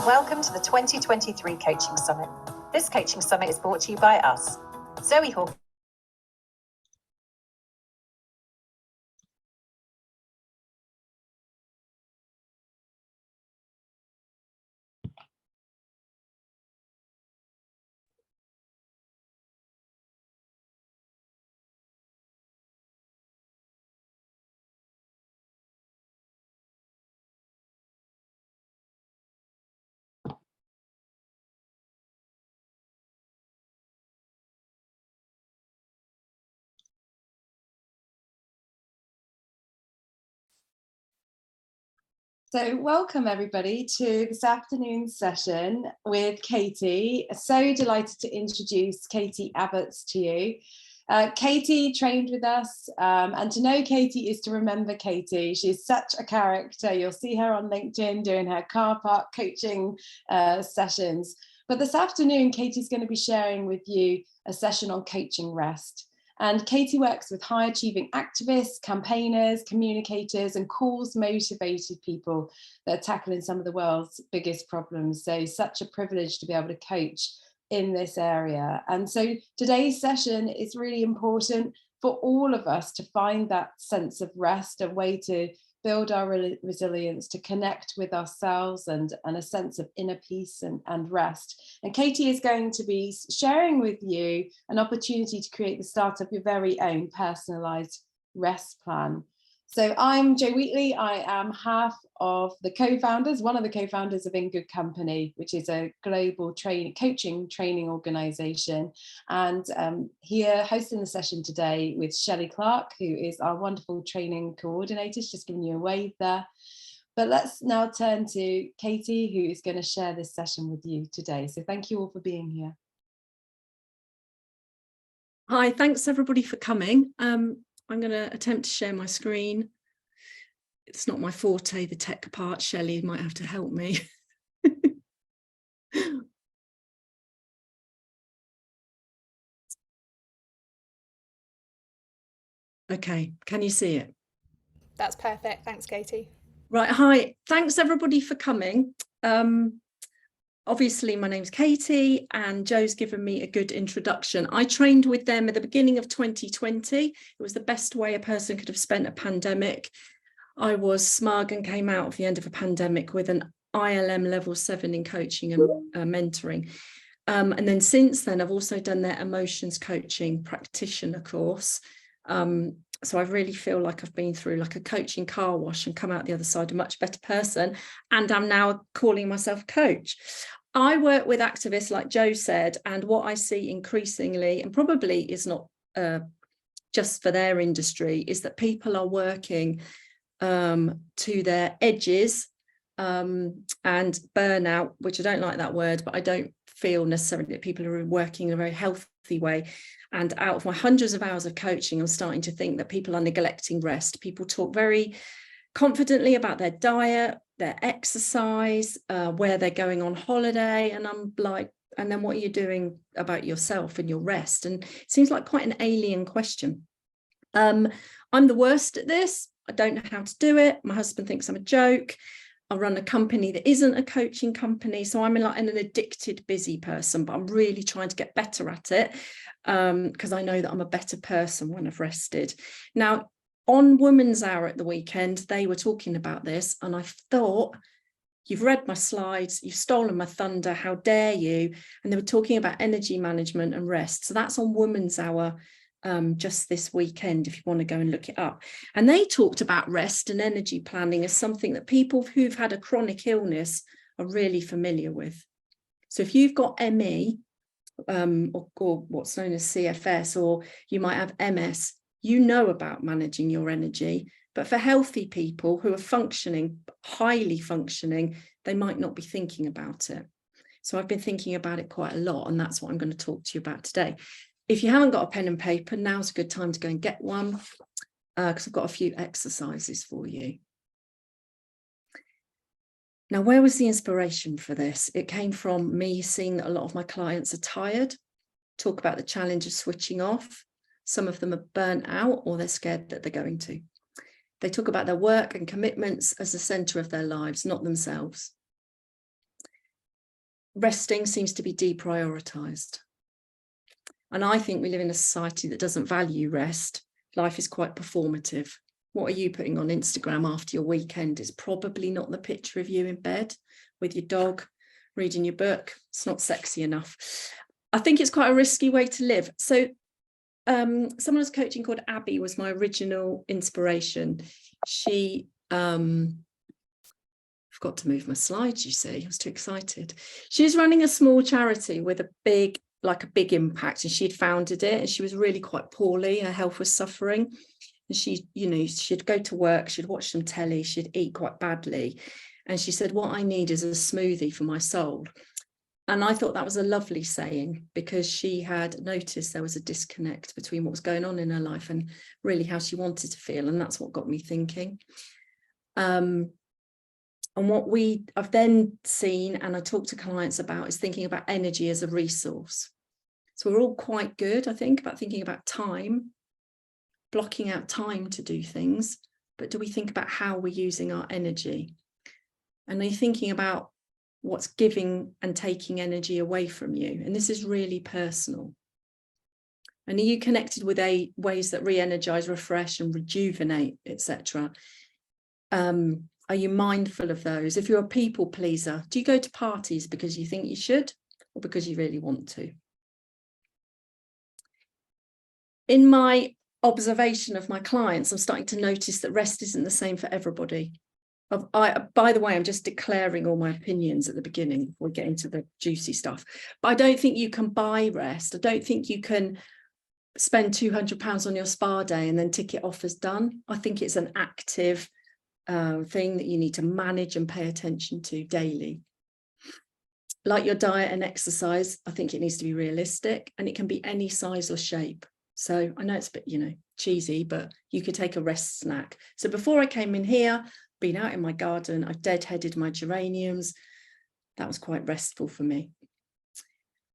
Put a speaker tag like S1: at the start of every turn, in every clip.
S1: Welcome to the 2023 Coaching Summit. This Coaching Summit is brought to you by us, Zoe Hawk.
S2: So welcome everybody to this afternoon's session with Katie. So delighted to introduce Katie Abbotts to you. Katie trained with us, and to know Katie is to remember Katie. She's such a character. You'll see her on LinkedIn doing her car park coaching sessions. But this afternoon, Katie's going to be sharing with you a session on coaching rest. And Katie works with high achieving activists, campaigners, communicators, and cause motivated people that are tackling some of the world's biggest problems. So such a privilege to be able to coach in this area. And so today's session is really important for all of us to find that sense of rest, a way to build our resilience, to connect with ourselves and a sense of inner peace and rest. And Katie is going to be sharing with you an opportunity to create the start of your very own personalised rest plan. So I'm Jo Wheatley. I am half of the co-founders, one of the co-founders of In Good Company, which is a global coaching training organisation. And here hosting the session today with Shelley Clark, who is our wonderful training coordinator. She's just giving you a wave there. But let's now turn to Katie, who is going to share this session with you today. So thank you all for being here.
S3: Hi, thanks everybody for coming. I'm going to attempt to share my screen. It's not my forte, the tech part. Shelley might have to help me. Okay, can you see it?
S4: That's perfect. Thanks, Katie.
S3: Right, hi. Thanks everybody for coming. Obviously, my name's Katie and Jo's given me a good introduction. I trained with them at the beginning of 2020. It was the best way a person could have spent a pandemic. I was smug and came out of the end of a pandemic with an ILM level 7 in coaching and mentoring. And then since then, I've also done their emotions coaching practitioner course. So I really feel like I've been through like a coaching car wash and come out the other side a much better person. And I'm now calling myself a coach. I work with activists, like Jo said, and what I see increasingly, and probably is not just for their industry, is that people are working to their edges and burnout, which I don't like that word, but I don't feel necessarily that people are working in a very healthy way. And out of my hundreds of hours of coaching, I'm starting to think that people are neglecting rest. People talk very confidently about their diet, their exercise, where they're going on holiday. And I'm like, and then what are you doing about yourself and your rest? And it seems like quite an alien question. I'm the worst at this. I don't know how to do it. My husband thinks I'm a joke. I run a company that isn't a coaching company. So I'm like an addicted, busy person, but I'm really trying to get better at it because I know that I'm a better person when I've rested. Now, on Women's Hour at the weekend, they were talking about this and I thought, you've read my slides, you've stolen my thunder, how dare you? And they were talking about energy management and rest. So that's on Women's Hour just this weekend, if you want to go and look it up. And they talked about rest and energy planning as something that people who've had a chronic illness are really familiar with. So if you've got ME or what's known as CFS, or you might have MS, you know about managing your energy. But for healthy people who are functioning, highly functioning, they might not be thinking about it. So I've been thinking about it quite a lot, and that's what I'm going to talk to you about today. If you haven't got a pen and paper, now's a good time to go and get one, because I've got a few exercises for you. Now, where was the inspiration for this? It came from me seeing that a lot of my clients are tired, talk about the challenge of switching off. Some of them are burnt out or they're scared that they're going to. They talk about their work and commitments as the centre of their lives, not themselves. resting seems to be deprioritized. And I think we live in a society that doesn't value rest. Life is quite performative. What are you putting on Instagram after your weekend is probably not the picture of you in bed with your dog, reading your book. It's not sexy enough. I think it's quite a risky way to live. So someone who's coaching called Abby was my original inspiration. She forgot to move my slides, you see. I was too excited. She's running a small charity with a big impact, and she'd founded it, and she was really quite poorly. Her health was suffering. And she, she'd go to work, she'd watch some telly, she'd eat quite badly. And she said, what I need is a smoothie for my soul. And I thought that was a lovely saying, because she had noticed there was a disconnect between what was going on in her life and really how she wanted to feel. And that's what got me thinking. And what I've then seen, and I talk to clients about, is thinking about energy as a resource. So we're all quite good, I think, about thinking about time, blocking out time to do things. But do we think about how we're using our energy? And are you thinking about what's giving and taking energy away from you? And this is really personal. And are you connected with ways that re-energize, refresh and rejuvenate, etc.? Are you mindful of those? If you're a people pleaser, do you go to parties because you think you should, or because you really want to? In my observation of my clients, I'm starting to notice that rest isn't the same for everybody. By the way, I'm just declaring all my opinions at the beginning before we get into the juicy stuff. But I don't think you can buy rest. I don't think you can spend £200 on your spa day and then tick it off as done. I think it's an active thing that you need to manage and pay attention to daily. Like your diet and exercise, I think it needs to be realistic, and it can be any size or shape. So I know it's a bit, cheesy, but you could take a rest snack. So before I came in here, been out in my garden, I've deadheaded my geraniums. That was quite restful for me.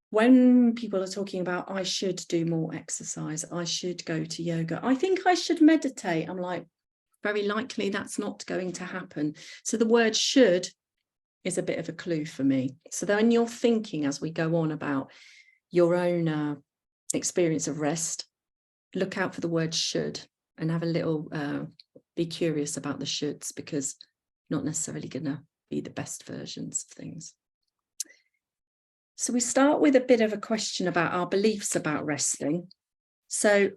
S3: When people are talking about, I should do more exercise, I should go to yoga, I think I should meditate, I'm like, very likely that's not going to happen. So the word should is a bit of a clue for me. So then you're thinking, as we go on, about your own experience of rest, look out for the word should and have a little, be curious about the shoulds, because not necessarily going to be the best versions of things. So we start with a bit of a question about our beliefs about resting. So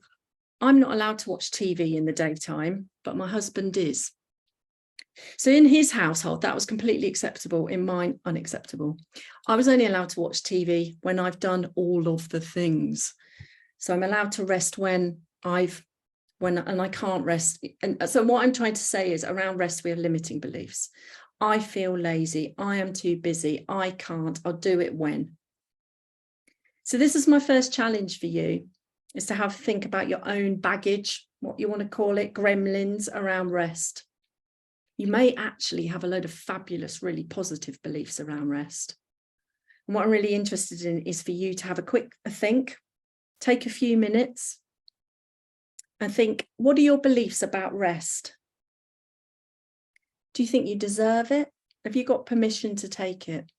S3: I'm not allowed to watch TV in the daytime, but my husband is. So in his household, that was completely acceptable. In mine, unacceptable. I was only allowed to watch TV when I've done all of the things. So I'm allowed to rest and I can't rest. And so what I'm trying to say is, around rest, we have limiting beliefs. I feel lazy. I am too busy. I can't. I'll do it when. So this is my first challenge for you, is to think about your own baggage, what you want to call it, gremlins around rest. You may actually have a load of fabulous, really positive beliefs around rest. And what I'm really interested in is for you to have a quick think, take a few minutes and think, what are your beliefs about rest? Do you think you deserve it? Have you got permission to take it?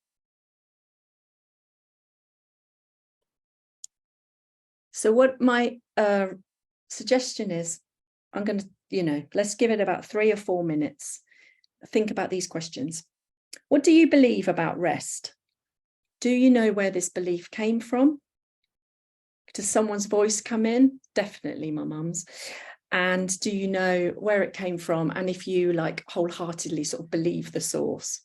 S3: So what my suggestion is, I'm going to, let's give it about 3 or 4 minutes. Think about these questions. What do you believe about rest? Do you know where this belief came from? Does someone's voice come in? Definitely my mum's. And do you know where it came from? And if you wholeheartedly sort of believe the source.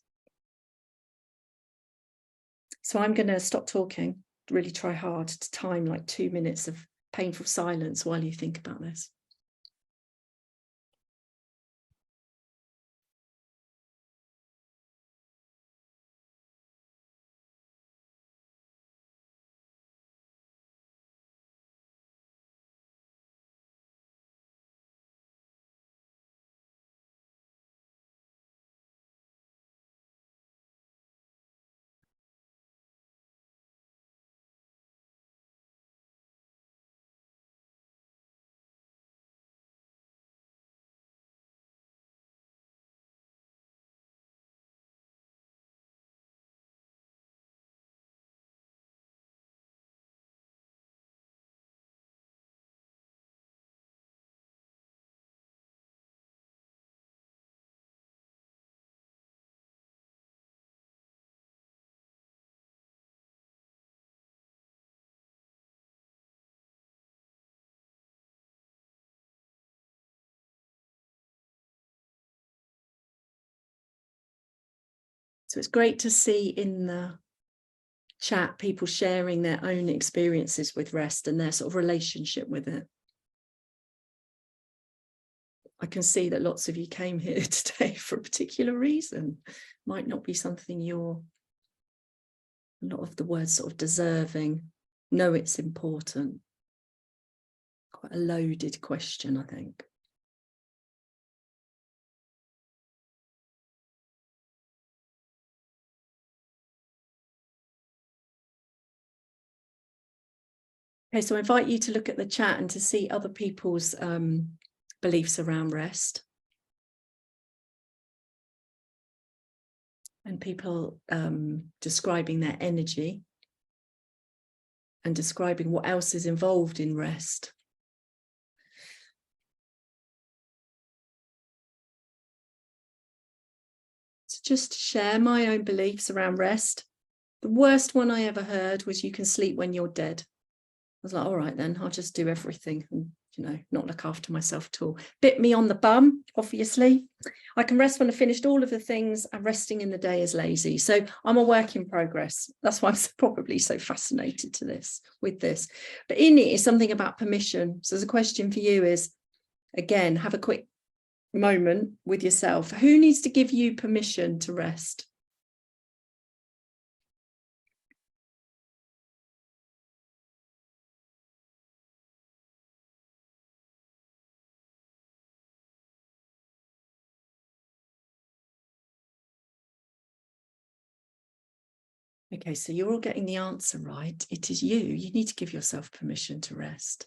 S3: So I'm going to stop talking, really try hard to time 2 minutes of painful silence while you think about this. So it's great to see in the chat people sharing their own experiences with rest and their sort of relationship with it. I can see that lots of you came here today for a particular reason. Might not be something you're, a lot of the words sort of deserving, know it's important. Quite a loaded question, I think. Okay, so I invite you to look at the chat and to see other people's beliefs around rest. And people describing their energy and describing what else is involved in rest. So just to share my own beliefs around rest. The worst one I ever heard was you can sleep when you're dead. I was like, all right, then I'll just do everything and, you know, not look after myself at all. Bit me on the bum, obviously. I can rest when I've finished all of the things, and resting in the day is lazy. So I'm a work in progress. That's why I'm probably so fascinated with this. But in it is something about permission. So the question for you is, again, have a quick moment with yourself. Who needs to give you permission to rest? Okay, so you're all getting the answer right. It is you. You need to give yourself permission to rest.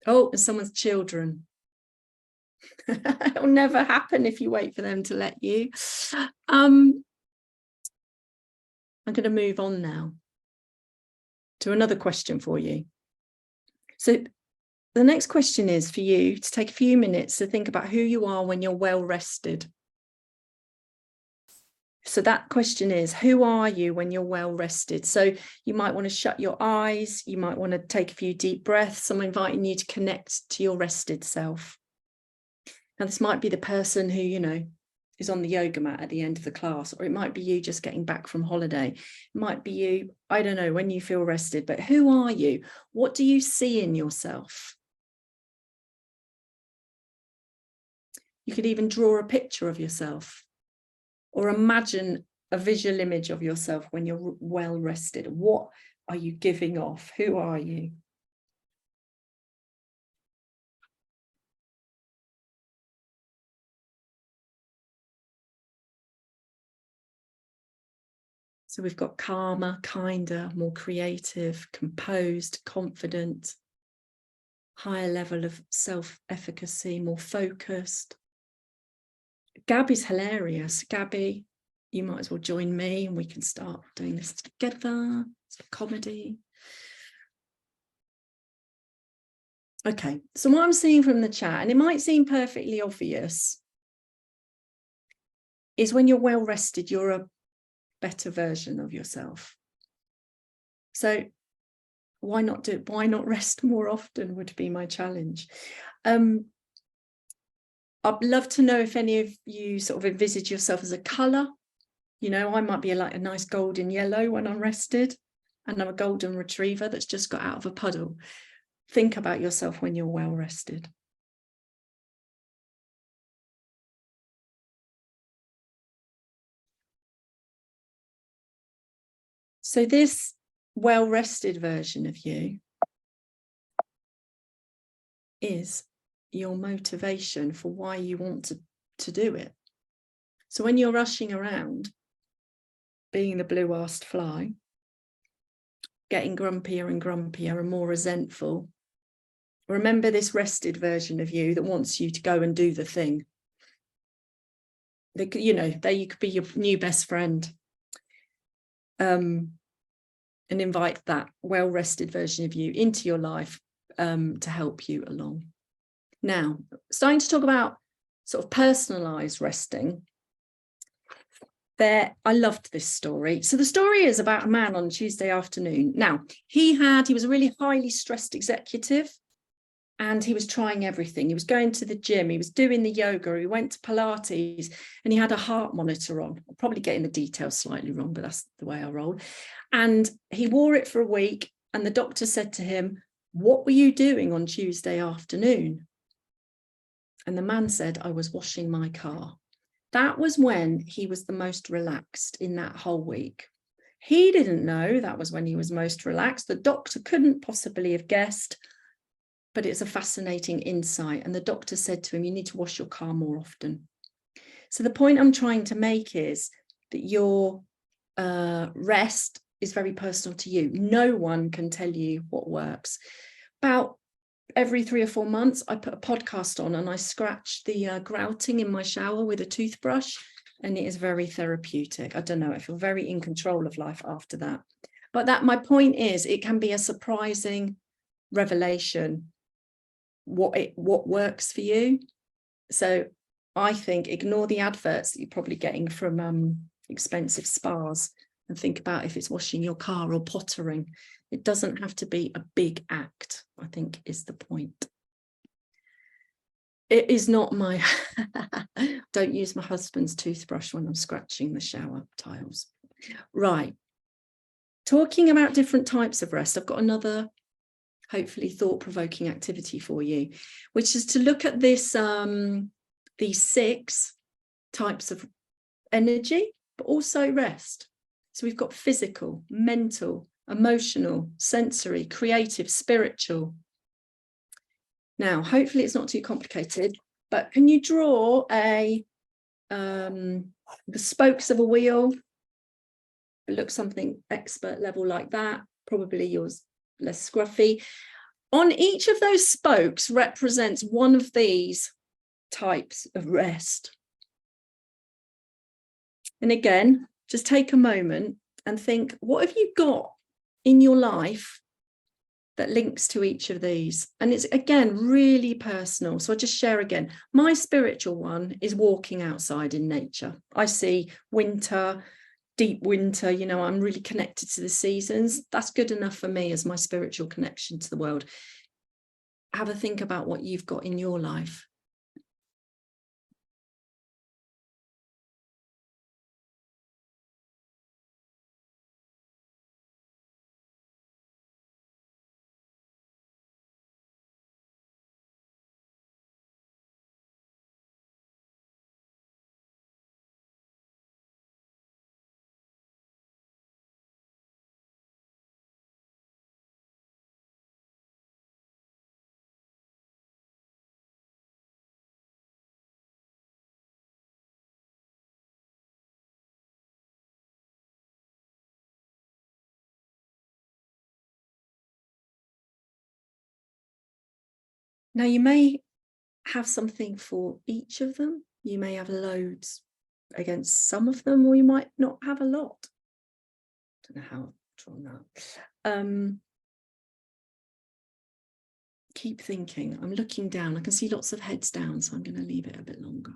S3: Oh, and someone's children. It'll never happen if you wait for them to let you. I'm going to move on now to another question for you. So the next question is for you to take a few minutes to think about who you are when you're well rested. So that question is, who are you when you're well rested? So you might want to shut your eyes. You might want to take a few deep breaths. I'm inviting you to connect to your rested self. Now, this might be the person who, you know, is on the yoga mat at the end of the class, or it might be you just getting back from holiday. It might be you, I don't know, when you feel rested, but who are you? What do you see in yourself? You could even draw a picture of yourself or imagine a visual image of yourself when you're well rested. What are you giving off? Who are you? So we've got calmer, kinder, more creative, composed, confident, higher level of self-efficacy, more focused. Gabby's hilarious. Gabby, you might as well join me and we can start doing this together. It's comedy. Okay, so what I'm seeing from the chat, and it might seem perfectly obvious, is when you're well rested, you're a better version of yourself. So why not rest more often would be my challenge. I'd love to know if any of you sort of envisage yourself as a colour. You know, I might be like a nice golden yellow when I'm rested, and I'm a golden retriever that's just got out of a puddle. Think about yourself when you're well rested. So this well-rested version of you is your motivation for why you want to do it. So when you're rushing around, being the blue-arsed fly, getting grumpier and grumpier and more resentful, remember this rested version of you that wants you to go and do the thing. You know, you could be your new best friend. And invite that well-rested version of you into your life to help you along. Now, starting to talk about sort of personalised resting. I loved this story. So the story is about a man on a Tuesday afternoon. Now, he was a really highly stressed executive. And he was trying everything. He was going to the gym, he was doing the yoga, he went to Pilates, and he had a heart monitor on. I'm probably getting the details slightly wrong, but that's the way I roll. And he wore it for a week, and the doctor said to him, "What were you doing on Tuesday afternoon?" And the man said, "I was washing my car." That was when he was the most relaxed in that whole week. He didn't know that was when he was most relaxed. The doctor couldn't possibly have guessed, but it's a fascinating insight. And the doctor said to him, "You need to wash your car more often." So the point I'm trying to make is that your rest is very personal to you. No one can tell you what works. About every 3 or 4 months, I put a podcast on and I scratch the grouting in my shower with a toothbrush, and it is very therapeutic. I don't know, I feel very in control of life after that. But my point is, it can be a surprising revelation what works for you. So I think ignore the adverts that you're probably getting from expensive spas and think about if it's washing your car or pottering. It doesn't have to be a big act, I think is the point. It is not my don't use my husband's toothbrush when I'm scratching the shower tiles. Right, talking about different types of rest, I've got another hopefully thought-provoking activity for you, which is to look at this these 6 types of energy, but also rest. So we've got physical, mental, emotional, sensory, creative, spiritual. Now, hopefully it's not too complicated, but can you draw the spokes of a wheel? It looks something expert level like that, probably yours less scruffy. On each of those spokes represents one of these types of rest. And again, just take a moment and think, what have you got in your life that links to each of these? And it's, again, really personal. So I'll just share again. My spiritual one is walking outside in nature. I see winter, deep winter, you know, I'm really connected to the seasons. That's good enough for me as my spiritual connection to the world. Have a think about what you've got in your life. Now, you may have something for each of them. You may have loads against some of them, or you might not have a lot. I don't know how I've drawn that. Keep thinking. I'm looking down. I can see lots of heads down, so I'm going to leave it a bit longer.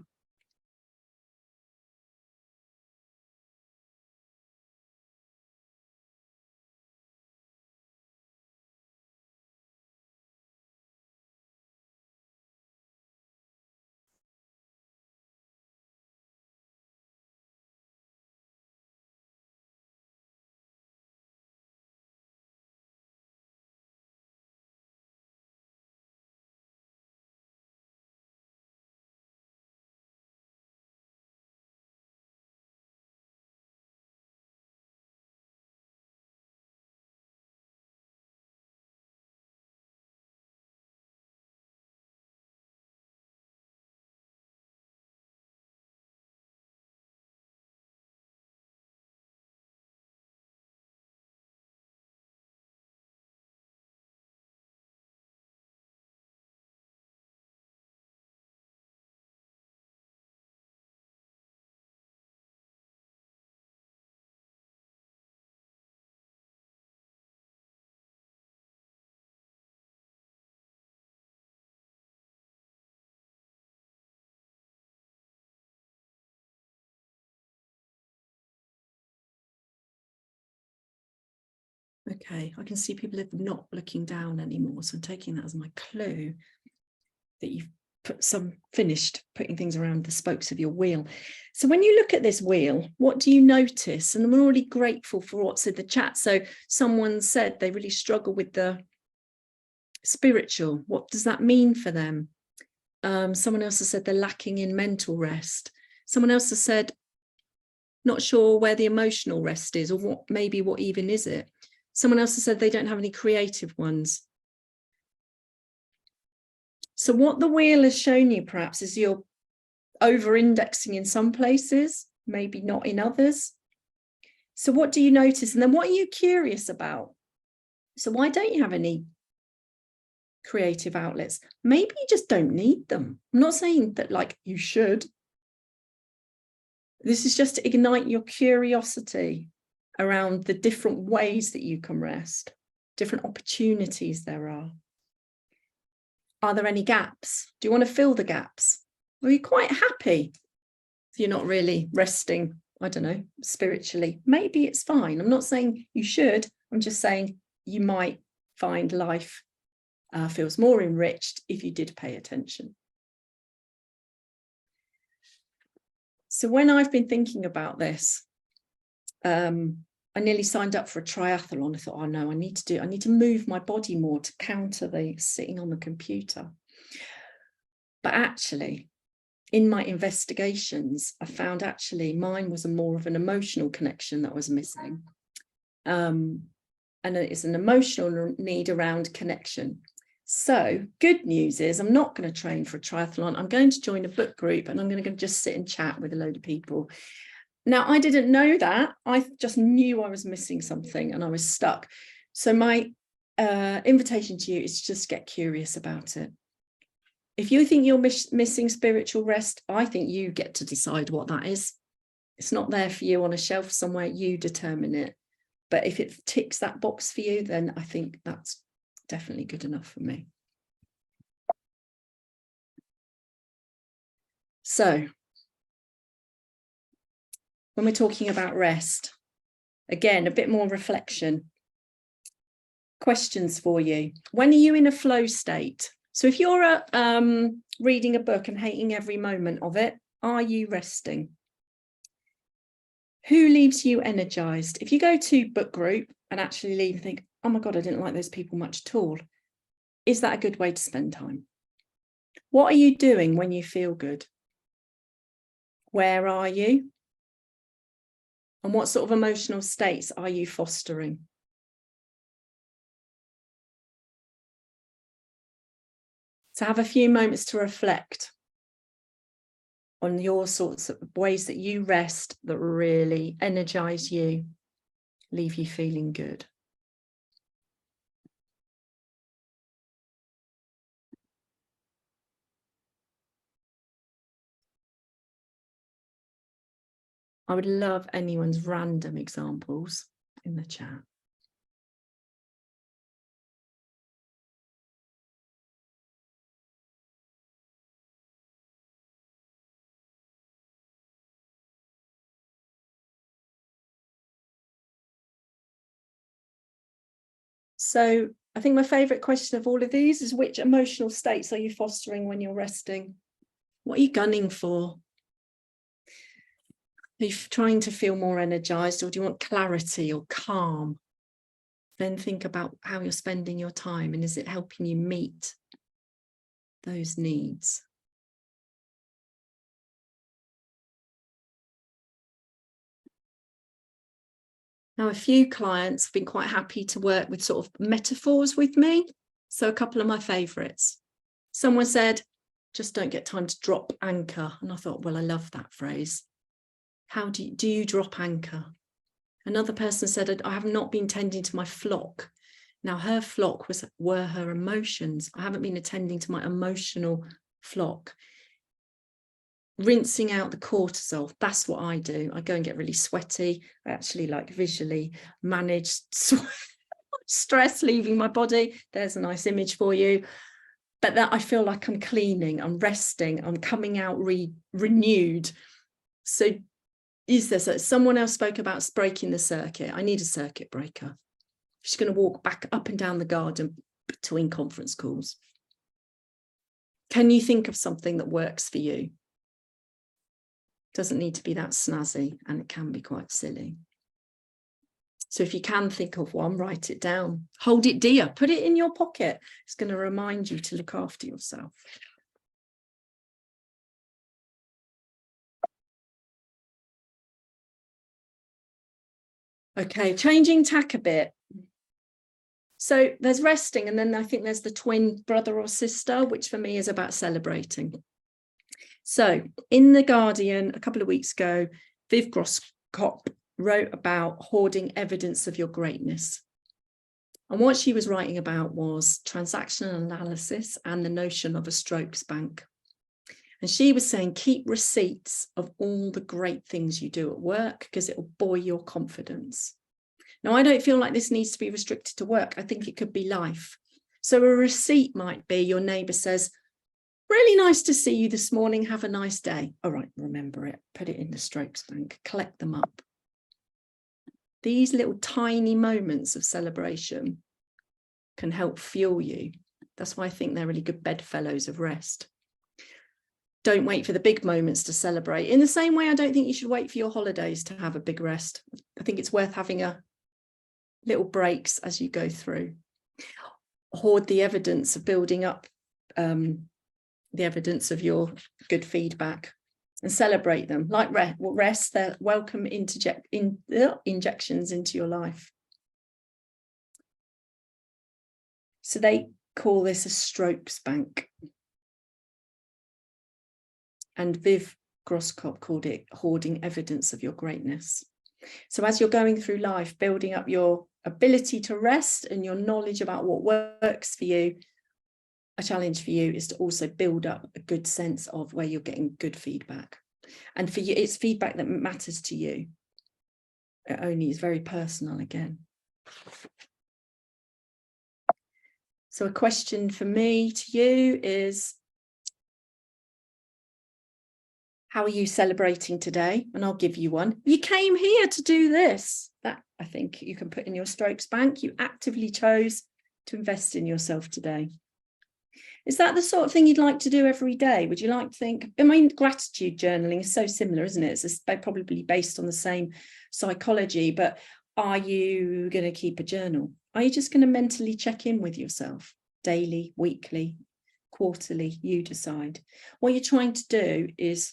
S3: Okay, I can see people are not looking down anymore, so I'm taking that as my clue that you've finished putting things around the spokes of your wheel. So when you look at this wheel, what do you notice? And I'm really grateful for what's in the chat. So someone said they really struggle with the spiritual. What does that mean for them? Someone else has said they're lacking in mental rest. Someone else has said not sure where the emotional rest is, or what even is it. Someone else has said they don't have any creative ones. So what the wheel has shown you perhaps is you're over-indexing in some places, maybe not in others. So what do you notice? And then what are you curious about? So why don't you have any creative outlets? Maybe you just don't need them. I'm not saying that like you should. This is just to ignite your curiosity around the different ways that you can rest, different opportunities there are. Are there any gaps? Do you want to fill the gaps? Are you quite happy if you're not really resting, I don't know, spiritually? Maybe it's fine. I'm not saying you should. I'm just saying you might find life feels more enriched if you did pay attention. So when I've been thinking about this, I nearly signed up for a triathlon. I thought, oh no, I need to move my body more to counter the sitting on the computer. But actually, in my investigations, I found actually mine was more of an emotional connection that was missing. And it's an emotional need around connection. So good news is I'm not going to train for a triathlon. I'm going to join a book group and I'm going to just sit and chat with a load of people. Now, I didn't know that. I just knew I was missing something and I was stuck. So my invitation to you is to just get curious about it. If you think you're missing spiritual rest, I think you get to decide what that is. It's not there for you on a shelf somewhere. You determine it. But if it ticks that box for you, then I think that's definitely good enough for me. So when we're talking about rest, again, a bit more reflection. Questions for you. When are you in a flow state? So if you're reading a book and hating every moment of it, are you resting? Who leaves you energized? If you go to book group and actually leave and think, oh my God, I didn't like those people much at all, is that a good way to spend time? What are you doing when you feel good? Where are you? And what sort of emotional states are you fostering? So have a few moments to reflect on your sorts of ways that you rest that really energize you, leave you feeling good. I would love anyone's random examples in the chat. So I think my favourite question of all of these is, which emotional states are you fostering when you're resting? What are you gunning for? Are you trying to feel more energized, or do you want clarity or calm? Then think about how you're spending your time, and is it helping you meet those needs? Now, a few clients have been quite happy to work with sort of metaphors with me. So a couple of my favourites. Someone said, just don't get time to drop anchor. And I thought, well, I love that phrase. How do you drop anchor? Another person said, I have not been tending to my flock. Now, her flock were her emotions. I haven't been attending to my emotional flock. Rinsing out the cortisol, that's what I do. I go and get really sweaty. I actually like visually manage stress leaving my body. There's a nice image for you. But that I feel like I'm cleaning, I'm resting, I'm coming out renewed. So is there, someone else spoke about breaking the circuit. I need a circuit breaker. She's going to walk back up and down the garden between conference calls. Can you think of something that works for you? Doesn't need to be that snazzy, and it can be quite silly. So if you can think of one, write it down. Hold it dear. Put it in your pocket. It's going to remind you to look after yourself. Okay, changing tack a bit. So there's resting, and then I think there's the twin brother or sister, which for me is about celebrating. So in The Guardian a couple of weeks ago, Viv Groskop wrote about hoarding evidence of your greatness. And what she was writing about was transactional analysis and the notion of a strokes bank. And she was saying, keep receipts of all the great things you do at work, because it will buoy your confidence. Now, I don't feel like this needs to be restricted to work. I think it could be life. So a receipt might be your neighbour says, really nice to see you this morning. Have a nice day. All right, remember it. Put it in the strokes bank. Collect them up. These little tiny moments of celebration can help fuel you. That's why I think they're really good bedfellows of rest. Don't wait for the big moments to celebrate. In the same way, I don't think you should wait for your holidays to have a big rest. I think it's worth having a little breaks as you go through. Hoard the evidence of building up the evidence of your good feedback and celebrate them. Like rest, they're welcome injections into your life. So they call this a strokes bank. And Viv Groskop called it hoarding evidence of your greatness. So as you're going through life, building up your ability to rest and your knowledge about what works for you, a challenge for you is to also build up a good sense of where you're getting good feedback. And for you, it's feedback that matters to you. It only is very personal again. So a question for me to you is, how are you celebrating today? And I'll give you one. You came here to do this. That, I think, you can put in your strokes bank. You actively chose to invest in yourself today. Is that the sort of thing you'd like to do every day? Would you like to think, I mean, gratitude journaling is so similar, isn't it? It's probably based on the same psychology, but are you going to keep a journal? Are you just going to mentally check in with yourself daily, weekly, quarterly? You decide. What you're trying to do is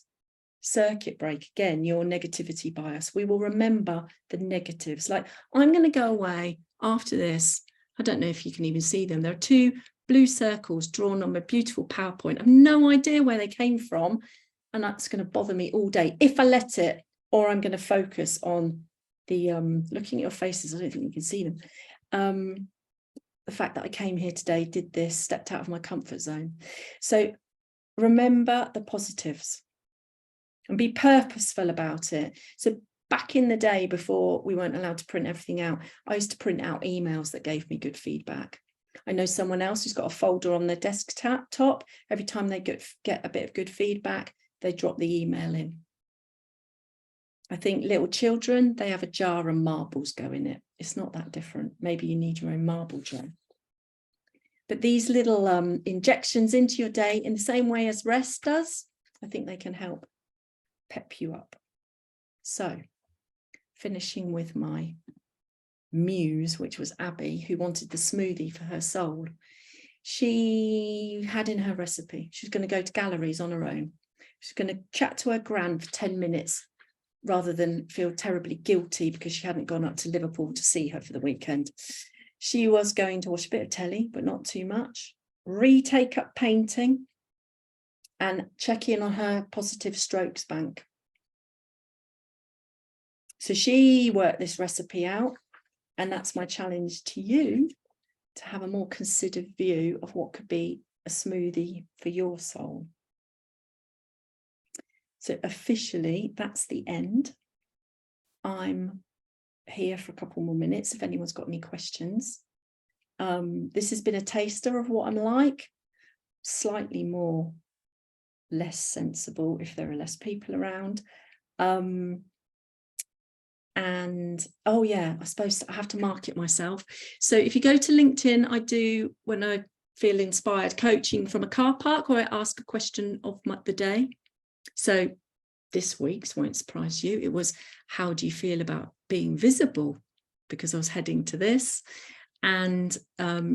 S3: circuit break again your negativity bias. We will remember the negatives. Like, I'm going to go away after this. I don't know if you can even see them. There are two blue circles drawn on my beautiful PowerPoint. I have no idea where they came from, and that's going to bother me all day if I let it. Or I'm going to focus on the looking at your faces. I don't think you can see them. The fact that I came here today, did this, stepped out of my comfort zone. So remember the positives and be purposeful about it. So back in the day, before we weren't allowed to print everything out, I used to print out emails that gave me good feedback. I know someone else who's got a folder on their desktop. Every time they get a bit of good feedback, they drop the email in. I think little children, they have a jar and marbles go in it. It's not that different. Maybe you need your own marble jar. But these little injections into your day, in the same way as rest does, I think they can help pep you up. So, finishing with my muse, which was Abby, who wanted the smoothie for her soul. She had in her recipe, she's going to go to galleries on her own. She's going to chat to her gran for 10 minutes rather than feel terribly guilty because she hadn't gone up to Liverpool to see her for the weekend. She was going to watch a bit of telly, but not too much, retake up painting and check in on her positive strokes bank. So she worked this recipe out, and that's my challenge to you, to have a more considered view of what could be a smoothie for your soul. So officially, that's the end. I'm here for a couple more minutes if anyone's got any questions. This has been a taster of what I'm like, slightly more less sensible if there are less people around. And And oh yeah, I suppose I have to market myself. So if you go to LinkedIn, I do, when I feel inspired, coaching from a car park, or I ask a question of the day. So this week's won't surprise you. It was, how do you feel about being visible? Because I was heading to this. And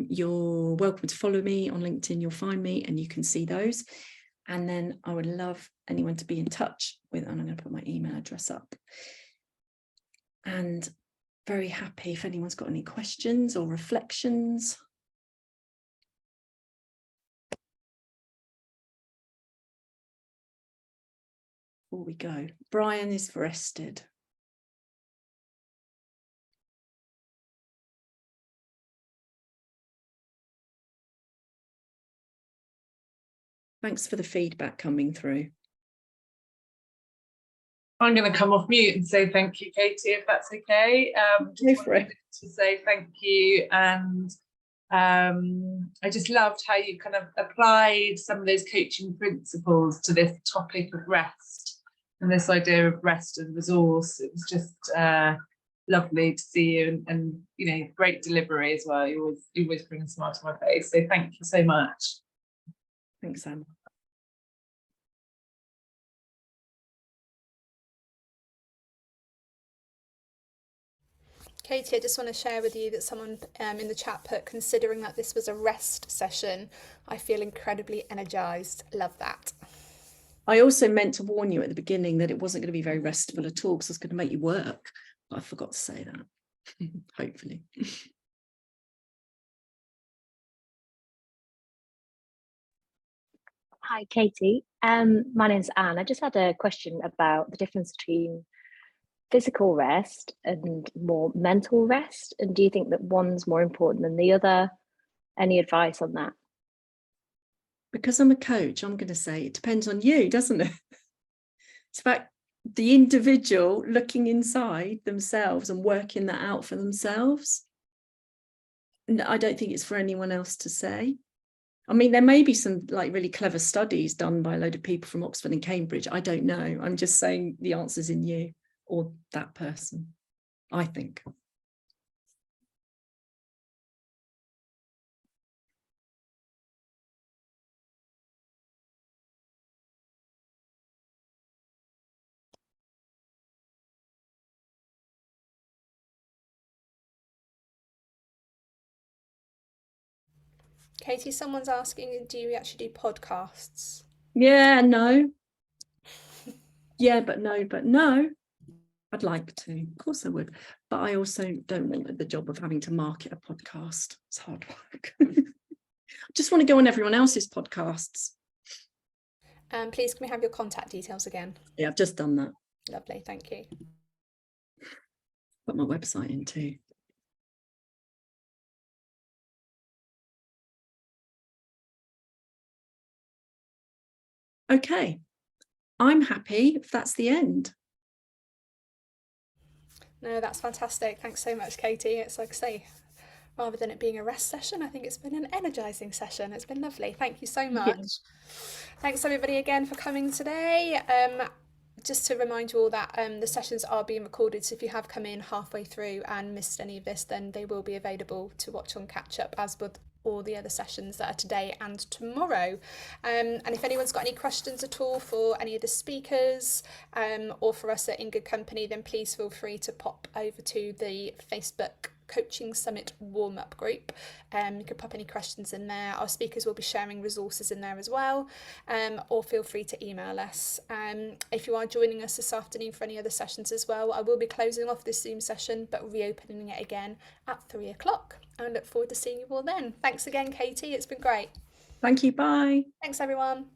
S3: you're welcome to follow me on LinkedIn. You'll find me and you can see those. And then I would love anyone to be in touch with, and I'm going to put my email address up. And very happy if anyone's got any questions or reflections. Before we go, Brian is rested. Thanks for the feedback coming through.
S5: I'm going to come off mute and say thank you, Katie, if that's okay. Just wanted to say thank you, and I just loved how you kind of applied some of those coaching principles to this topic of rest and this idea of rest and resource. It was just lovely to see you, and you know, great delivery as well. You always bring a smile to my face. So thank you so much.
S3: Thanks, Anne.
S4: Katie, I just want to share with you that someone in the chat put, considering that this was a rest session, I feel incredibly energized. Love that.
S3: I also meant to warn you at the beginning that it wasn't going to be very restful at all, because I was going to make you work, but I forgot to say that. Hopefully.
S6: Hi, Katie. My name's Anne. I just had a question about the difference between physical rest and more mental rest. And do you think that one's more important than the other? Any advice on that?
S3: Because I'm a coach, I'm going to say it depends on you, doesn't it? It's about the individual looking inside themselves and working that out for themselves. And I don't think it's for anyone else to say. I mean, there may be some like really clever studies done by a load of people from Oxford and Cambridge. I don't know. I'm just saying the answer's in you or that person, I think.
S4: Katie, someone's asking, do you actually do podcasts?
S3: Yeah, no. Yeah, but no. I'd like to. Of course I would. But I also don't want the job of having to market a podcast. It's hard work. I just want to go on everyone else's podcasts.
S4: Please, can we have your contact details again?
S3: Yeah, I've just done that.
S4: Lovely, thank you.
S3: Put my website in too. Okay, I'm happy if that's the end.
S4: No, that's fantastic. Thanks so much, Katie. It's like I say, rather than it being a rest session, I think it's been an energizing session. It's been lovely. Thank you so much. Yeah. Thanks everybody again for coming today. Just to remind you all that the sessions are being recorded, so if you have come in halfway through and missed any of this, then they will be available to watch on catch up, as with all the other sessions that are today and tomorrow. And if anyone's got any questions at all for any of the speakers or for us at In Good Company, then please feel free to pop over to the Facebook Coaching Summit warm-up group. You can pop any questions in there. Our speakers will be sharing resources in there as well, or feel free to email us. If you are joining us this afternoon for any other sessions as well, I will be closing off this Zoom session but reopening it again at 3 o'clock. I look forward to seeing you all then. Thanks again, Katie. It's been great.
S3: Thank you. Bye.
S4: Thanks, everyone.